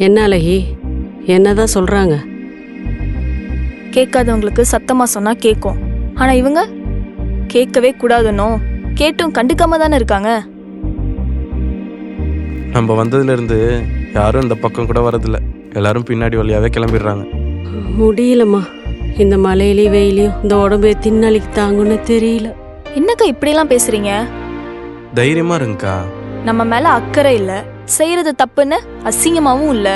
என்ன அழகி, என்னதான் சொல்றாங்க? கேட்காதவங்களுக்கு சத்தமா சொன்னா கேட்கும். ஆனா இவங்க கேட்கவே கூடாதுன்னோ கேட்டும் கண்டுக்காம தானே இருக்காங்க. நம்ம வந்ததுல இருந்து யாரும் இந்த பக்கம் கூட வரதில்ல. எல்லாரும் பின்னாடி வழியாவே கிளம்பிடுறாங்க. முடியலம்மா, இந்த மழையிலையும் வெயிலையும் இந்த உடம்பு எத்தனை நாளைக்கு தாங்குன்னு தெரியல. என்னக்கா இப்படிலாம் பேசுறீங்க? தைரியமா இருங்கக்கா. நம்ம மேல அக்கறை இல்ல, செய்யறது தப்புன்னு அசிங்கமாவும் இல்ல,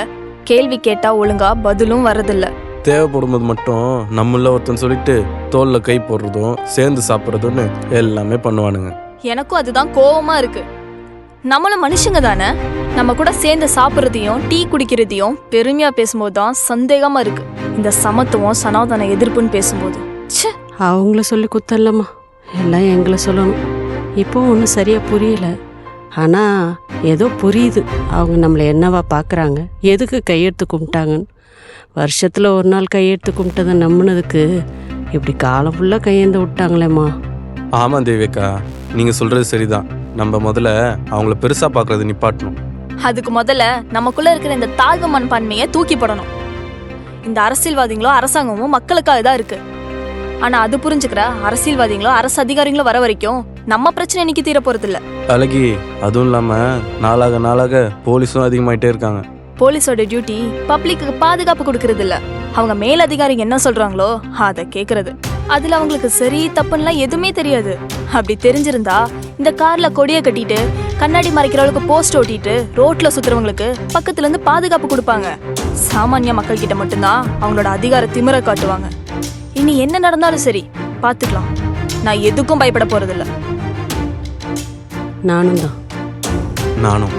கேள்வி கேட்டா ஒழுங்கா பதிலும் வரதில்ல. தேவைப்படும் போது மட்டும் நம்மள ஒருத்தன் சொல்லிட்டு தோல்ல கை போடுறதும் சேர்ந்து சாப்பிட்றதுன்னு எல்லாமே பண்ணுவானுங்க. எனக்கும் அதுதான் கோவமா இருக்கு. நம்மளும் மனுஷங்க தானே. நம்ம கூட சேர்ந்து சாப்பிட்றதையும் டீ குடிக்கிறதையும் பெருமையா பேசும்போது தான் சந்தேகமா இருக்கு. இந்த சமத்துவம் சனாதன எதிர்ப்புன்னு பேசும்போது ச்சே. அவங்கள சொல்லி குத்தல்லம்மா, எல்லாம் எங்களை சொல்லணும். இப்போ ஒன்றும் சரியா புரியல. ஆனால் ஏதோ புரியுது, அவங்க நம்மளை என்னவா பார்க்குறாங்க, எதுக்கு கையெடுத்து கும்பிட்டாங்கன்னு. வருஷத்தில் ஒரு நாள் கையெடுத்து கும்பிட்டதை நம்பினதுக்கு இப்படி காலம் ஃபுல்லாக கையேந்து விட்டாங்களேம்மா. ஆமா தேவிக்கா, நீங்க சொல்றது சரிதான். நம்ம முதல்ல அவங்கள பெருசா பார்க்கறது நிப்பாட்டணும். அதுக்கு முதல்ல நமக்குள்ள இருக்கிற இந்த தாழ்வு மனப்பான்மையை தூக்கி போடணும். இந்த அரசியல்வாதிகளோ அரசாங்கமும் மக்களுக்காக தான் இருக்கு. ஆனா அது புரிஞ்சுக்கிற அரசியல்வாதிகளோ அரசு அதிகாரிகளோ வர வரைக்கும் நம்ம பிரச்சனை இன்னைக்கு தீர போறது இல்ல. அழகி, அதுவும் இல்லாம நாளாக நாளாக போலீஸும் அதிகமாயிட்டே இருக்காங்க. போலீஸோட டியூட்டி பப்ளிக்கு பாதுகாப்பு கொடுக்கறது இல்ல, அவங்க மேல் அதிகாரிங்க என்ன சொல்றாங்களோ அதை கேக்குறது. அதுல அவங்களுக்கு சரி தப்புன்னுலாம் எதுவுமே தெரியாது. அப்படி தெரிஞ்சிருந்தா இந்த கார்ல கொடியை கட்டிட்டு கண்ணாடி மறைக்கிறவங்களுக்கு போஸ்ட் ஓட்டிட்டு ரோட்ல சுத்துறவங்களுக்கு பக்கத்துல இருந்து பாதுகாப்பு கொடுப்பாங்க. சாமானிய மக்கள் கிட்ட மட்டும்தான் அவங்களோட அதிகார திமிர காட்டுவாங்க. இனி என்ன நடந்தாலும் சரி பாத்துக்கலாம். நான் எதுக்கும் பயப்பட போறதில்ல. நானும் தான். நானும்